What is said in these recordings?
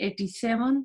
187,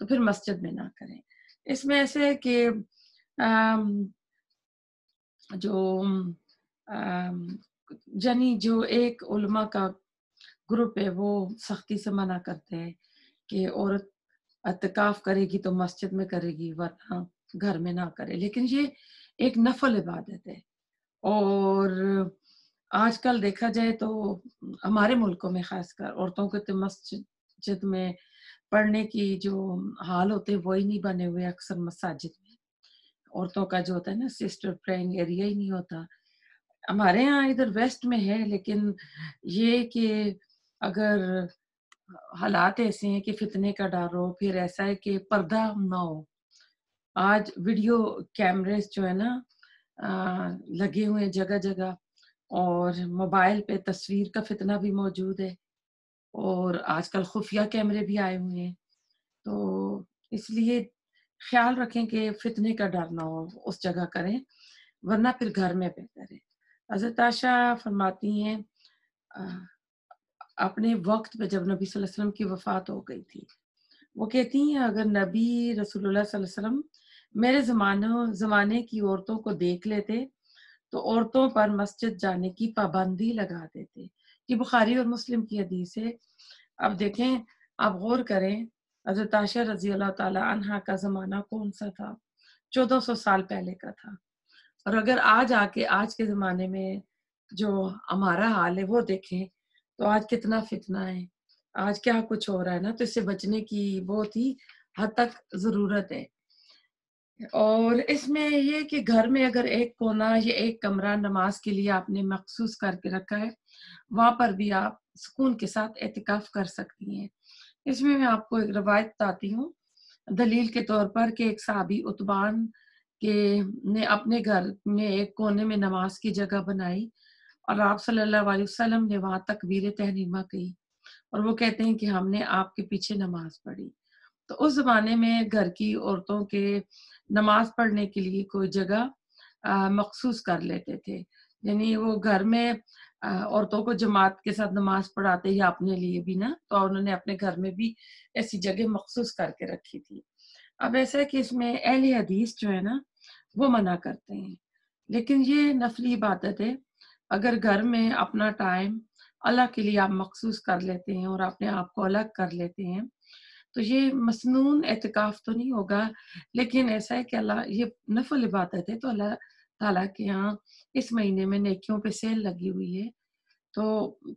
تو پھر مسجد میں نہ کریں۔ اس میں ایسے ہے کہ جو یعنی جو ایک علماء کا گروپ ہے وہ سختی سے منع کرتے ہیں کہ عورت اعتکاف کرے گی تو مسجد میں کرے گی ورنہ گھر میں نہ کرے، لیکن یہ ایک نفل عبادت ہے۔ اور آج کل دیکھا جائے تو ہمارے ملکوں میں خاص کر عورتوں کے تو مسجد میں پڑھنے کی جو حال ہوتے ہیں وہی نہیں بنے ہوئے اکثر مساجد میں۔ عورتوں کا جو ہوتا ہے نا سسٹر پریئنگ ایریا ہی نہیں ہوتا۔ ہمارے ہاں ادھر ویسٹ میں ہے، لیکن یہ کہ اگر حالات ایسے ہیں کہ فتنے کا ڈر ہو، پھر ایسا ہے کہ پردہ نہ ہو۔ آج ویڈیو کیمریز جو ہے نا لگے ہوئے ہیں جگہ جگہ، اور موبائل پہ تصویر کا فتنہ بھی موجود ہے، اور آج کل خفیہ کیمرے بھی آئے ہوئے ہیں، تو اس لیے خیال رکھیں کہ فتنے کا ڈر نہ ہو اس جگہ کریں، ورنہ پھر گھر میں بہتر ہے۔ حضرت عائشہ فرماتی ہیں اپنے وقت پہ جب نبی صلی اللہ علیہ وسلم کی وفات ہو گئی تھی، وہ کہتی ہیں اگر نبی رسول اللہ صلی اللہ علیہ وسلم میرے زمانے کی عورتوں کو دیکھ لیتے تو عورتوں پر مسجد جانے کی پابندی لگا دیتے۔ یہ بخاری اور مسلم کی حدیث ہے۔ اب دیکھیں، آپ غور کریں، حضرت عائشہ رضی اللہ تعالی عنہا کا زمانہ کون سا تھا؟ 1400 سال پہلے کا تھا۔ اور اگر آج کے زمانے میں جو ہمارا حال ہے وہ دیکھیں تو آج کتنا فتنہ ہے، آج کیا کچھ ہو رہا ہے نا، تو اس سے بچنے کی بہت ہی حد تک ضرورت ہے۔ اور اس میں یہ کہ گھر میں اگر ایک کونا یا ایک کمرہ نماز کے لیے آپ نے مخصوص کر کے رکھا ہے، وہاں پر بھی آپ سکون کے ساتھ اعتکاف کر سکتی ہیں۔ اس میں آپ کو ایک روایت بتاتی ہوں دلیل کے طور پر کہ ایک صحابی عتبان نے اپنے گھر میں ایک کونے میں نماز کی جگہ بنائی، اور آپ صلی اللہ علیہ وسلم نے وہاں تکبیر تحریمہ کی، اور وہ کہتے ہیں کہ ہم نے آپ کے پیچھے نماز پڑھی۔ تو اس زمانے میں گھر کی عورتوں کے نماز پڑھنے کے لیے کوئی جگہ مخصوص کر لیتے تھے، یعنی وہ گھر میں عورتوں کو جماعت کے ساتھ نماز پڑھاتے یا اپنے لیے بھی نا، تو انہوں نے اپنے گھر میں بھی ایسی جگہ مخصوص کر کے رکھی تھی۔ اب ایسا ہے کہ اس میں اہل حدیث جو ہے نا وہ منع کرتے ہیں، لیکن یہ نفلی عبادت ہے۔ اگر گھر میں اپنا ٹائم اللہ کے لیے آپ مخصوص کر لیتے ہیں اور اپنے آپ کو الگ کر لیتے ہیں تو یہ مسنون اعتکاف تو نہیں ہوگا، لیکن ایسا ہے کہ اللہ یہ نفل عبادت ہے، تو اللہ تعالیٰ کے یہاں اس مہینے میں نیکیوں پہ سیل لگی ہوئی ہے، تو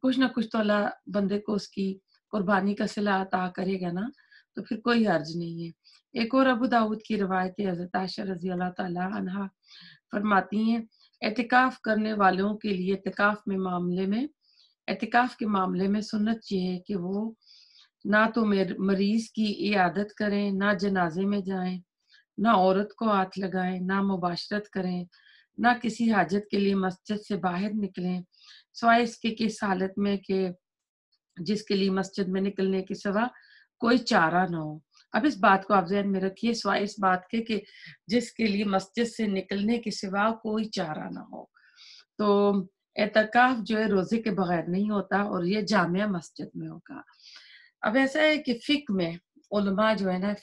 کچھ نہ کچھ تو اللہ بندے کو اس کی قربانی کا صلہ عطا کرے گا نا، تو پھر کوئی حرج نہیں ہے۔ ایک اور ابو داؤد کی روایت ہے، حضرت عائشہ رضی اللہ تعالیٰ عنہا فرماتی ہیں اعتکاف کرنے والوں کے لیے اعتکاف کے معاملے میں سنت یہ ہے کہ وہ نہ تو مریض کی عیادت کریں، نہ جنازے میں جائیں، نہ عورت کو ہاتھ لگائیں، نہ مباشرت کریں، نہ کسی حاجت کے لیے مسجد سے باہر نکلیں، سوائے اس کے اس حالت میں کہ جس کے لیے مسجد میں نکلنے کے سوا کوئی چارہ نہ ہو۔ اب اس بات کو آپ ذہن میں رکھیے، سوائے اس بات کے کہ جس کے لیے مسجد سے نکلنے کے سوا کوئی چارہ نہ ہو۔ تو اعتکاف جو ہے روزے کے بغیر نہیں ہوتا، اور یہ جامعہ مسجد میں ہوگا۔ اب ایسا ہے کہ فقہ میں علماء جو ہے نا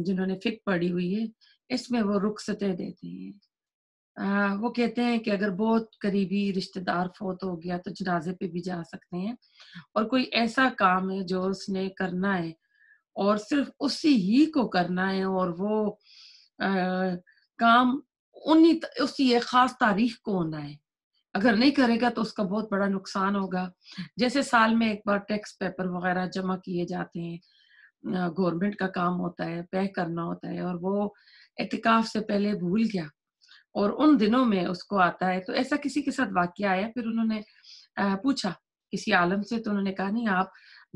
جنہوں نے فقہ پڑھی ہوئی ہے، اس میں وہ رخصتیں دیتے ہیں۔ وہ کہتے ہیں کہ اگر بہت قریبی رشتہ دار فوت ہو گیا تو جنازے پہ بھی جا سکتے ہیں، اور کوئی ایسا کام ہے جو اس نے کرنا ہے اور صرف اسی ہی کو کرنا ہے، اور وہ کام اسی ایک خاص تاریخ کو ہونا ہے، اگر نہیں کرے گا تو اس کا بہت بڑا نقصان ہوگا۔ جیسے سال میں ایک بار ٹیکس پیپر وغیرہ جمع کیے جاتے ہیں، گورنمنٹ کا کام ہوتا ہے، پے کرنا ہوتا ہے، اور وہ اعتکاف سے پہلے بھول گیا اور ان دنوں میں اس کو آتا ہے، تو ایسا کسی کے ساتھ واقعہ آیا، پھر انہوں نے پوچھا کسی عالم سے، تو انہوں نے کہا نہیں، آپ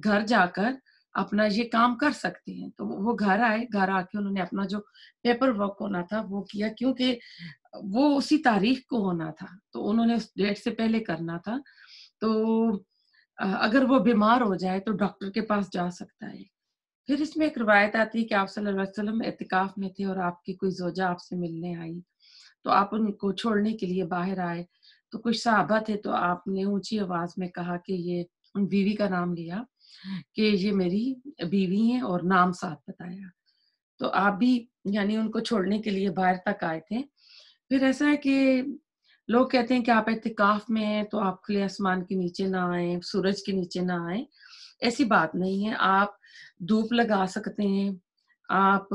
گھر جا کر اپنا یہ کام کر سکتے ہیں۔ تو وہ گھر آئے، گھر آ کے انہوں نے اپنا جو پیپر ورک ہونا تھا وہ کیا، کیونکہ وہ اسی تاریخ کو ہونا تھا، تو انہوں نے اس ڈیٹ سے پہلے کرنا تھا۔ تو اگر وہ بیمار ہو جائے تو ڈاکٹر کے پاس جا سکتا ہے۔ پھر اس میں ایک روایت آتی ہے کہ آپ صلی اللہ علیہ وسلم اعتکاف میں تھے اور آپ کی کوئی زوجہ آپ سے ملنے آئی، تو آپ ان کو چھوڑنے کے لیے باہر آئے، تو کچھ صحابہ تھے، تو آپ نے اونچی آواز میں کہا کہ یہ ان بیوی کا نام لیا کہ یہ میری بیوی ہیں اور نام ساتھ بتایا. تو آپ بھی یعنی ان کو چھوڑنے کے لیے باہر تک آئے تھے. پھر ایسا ہے کہ لوگ کہتے ہیں کہ آپ اعتکاف میں ہیں تو آپ کھلے آسمان کے نیچے نہ آئیں، سورج کے نیچے نہ آئیں. ایسی بات نہیں ہے. آپ دھوپ لگا سکتے ہیں، آپ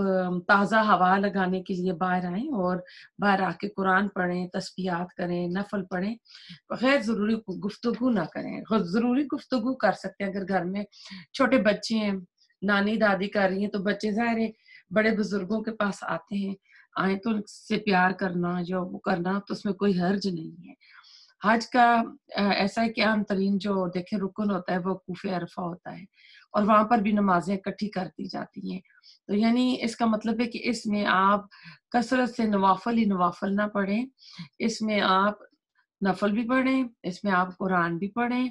تازہ ہوا لگانے کے لیے باہر آئیں اور باہر آ کے قرآن پڑھیں، تسبیحات کریں، نفل پڑھیں. غیر ضروری گفتگو نہ کریں. ضروری گفتگو کر سکتے ہیں اگر گھر میں چھوٹے بچے ہیں، نانی دادی کر رہی ہیں تو بچے ظاہر ہے بڑے بزرگوں کے پاس آتے ہیں، آئیں تو ان سے پیار کرنا، جو وہ کرنا تو اس میں کوئی حرج نہیں ہے. حج کا ایسا ہے کہ اہم ترین جو دیکھیں رکن ہوتا ہے وہ وقوف عرفہ ہوتا ہے، اور وہاں پر بھی نمازیں اکٹھی کر دی جاتی ہیں. تو یعنی اس کا مطلب ہے کہ اس میں آپ کثرت سے نوافل ہی نوافل نہ پڑھیں، اس میں آپ نفل بھی پڑھیں، اس میں آپ قرآن بھی پڑھیں،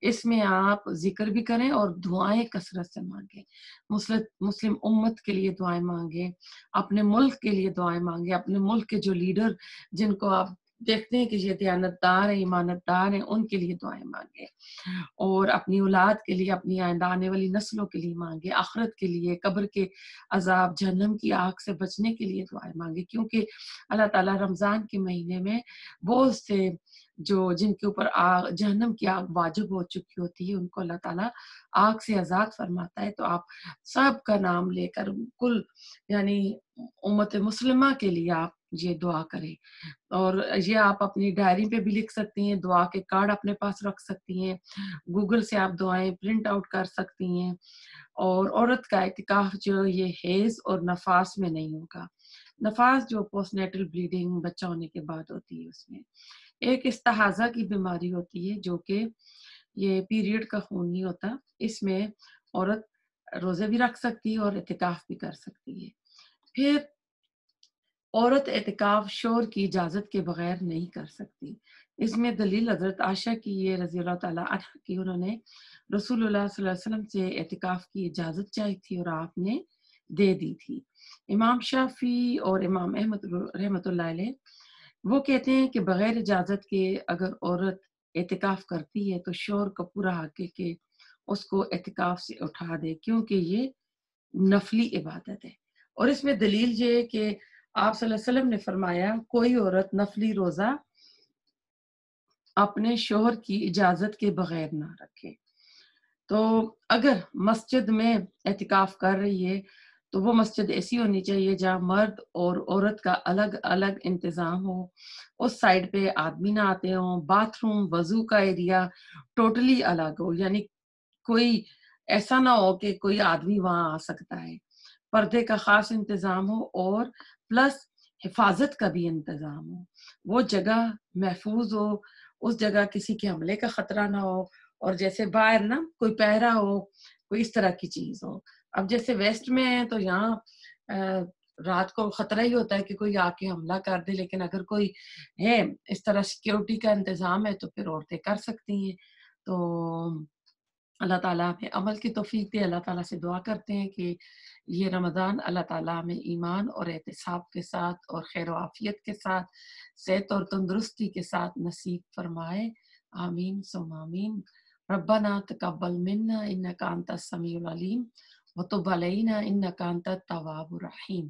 اس میں آپ ذکر بھی کریں اور دعائیں کثرت سے مانگیں. مسلم امت کے لیے دعائیں مانگیں، اپنے ملک کے لیے دعائیں مانگیں، اپنے ملک کے جو لیڈر جن کو آپ دیکھتے ہیں کہ یہ دیانتدار ہیں، ایمانت دار ہیں، ان کے لیے دعائیں مانگیں، اور اپنی اولاد کے لیے، اپنی آئندہ آنے والی نسلوں کے لیے مانگیں، آخرت کے لیے، قبر کے عذاب، جہنم کی آگ سے بچنے کے لیے دعائیں مانگیں. کیونکہ اللہ تعالیٰ رمضان کے مہینے میں بہت سے جن کے اوپر جہنم کی آگ واجب ہو چکی ہوتی ہے ان کو اللہ تعالیٰ آگ سے آزاد فرماتا ہے. تو آپ سب کا نام لے کر کل یعنی امت مسلمہ کے لیے آپ یہ دعا کریں. اور یہ آپ اپنی ڈائری پہ بھی لکھ سکتی ہیں، دعا کے کارڈ اپنے پاس رکھ سکتی ہیں، گوگل سے آپ دعائیں پرنٹ آؤٹ کر سکتی ہیں. اور عورت کا اعتکاف جو یہ حیض اور نفاس میں نہیں ہوگا. نفاس جو پوسٹ نیٹل بلیڈنگ بچہ ہونے کے بعد ہوتی ہے، اس میں ایک استحاضہ کی بیماری ہوتی ہے جو کہ یہ پیریڈ کا خون نہیں ہوتا. اس میں عورت روزے بھی رکھ سکتی ہے اور اعتکاف بھی کر سکتی ہے. پھر عورت اعتکاف شوہر کی اجازت کے بغیر نہیں کر سکتی. اس میں دلیل حضرت عائشہ کی یہ رضی اللہ تعالیٰ عنہ کی، انہوں نے رسول اللہ صلی اللہ علیہ وسلم سے اعتکاف کی اجازت چاہی تھی اور آپ نے دے دی تھی. امام شافعی اور امام احمد رحمۃ اللہ علیہ وہ کہتے ہیں کہ بغیر اجازت کے اگر عورت اعتکاف کرتی ہے تو شوہر کا پورا حق ہے کہ اس کو اعتکاف سے اٹھا دے، کیونکہ یہ نفلی عبادت ہے. اور اس میں دلیل یہ ہے کہ آپ صلی اللہ علیہ وسلم نے فرمایا کوئی عورت نفلی روزہ اپنے شوہر کی اجازت کے بغیر نہ رکھے. تو اگر مسجد میں اعتکاف کر رہی ہے تو وہ مسجد ایسی ہونی چاہیے جہاں مرد اور عورت کا الگ الگ انتظام ہو، اس سائڈ پہ آدمی نہ آتے ہوں، باتھ روم وضو کا ایریا ٹوٹلی الگ ہو، یعنی کوئی ایسا نہ ہو کہ کوئی آدمی وہاں آ سکتا ہے. پردے کا خاص انتظام ہو اور پلس حفاظت کا بھی انتظام ہو، وہ جگہ محفوظ ہو، اس جگہ کسی کے حملے کا خطرہ نہ ہو، اور جیسے باہر نا کوئی پہرا ہو، کوئی اس طرح کی چیز ہو. اب جیسے ویسٹ میں ہے تو یہاں رات کو خطرہ ہی ہوتا ہے کہ کوئی آ کے حملہ کر دے، لیکن اگر کوئی ہے اس طرح سیکیورٹی کا انتظام ہے تو پھر عورتیں کر سکتی ہیں. تو اللہ تعالیٰ ہمیں عمل کی توفیق دے. اللہ تعالیٰ سے دعا کرتے ہیں کہ یہ رمضان اللہ تعالیٰ ہمیں ایمان اور احتساب کے ساتھ اور خیر و عافیت کے ساتھ، صحت اور تندرستی کے ساتھ نصیب فرمائے. آمین ثم آمین. ربنا تقبل منا انک انت السمیع العلیم وتب علینا انک انت التواب الرحیم.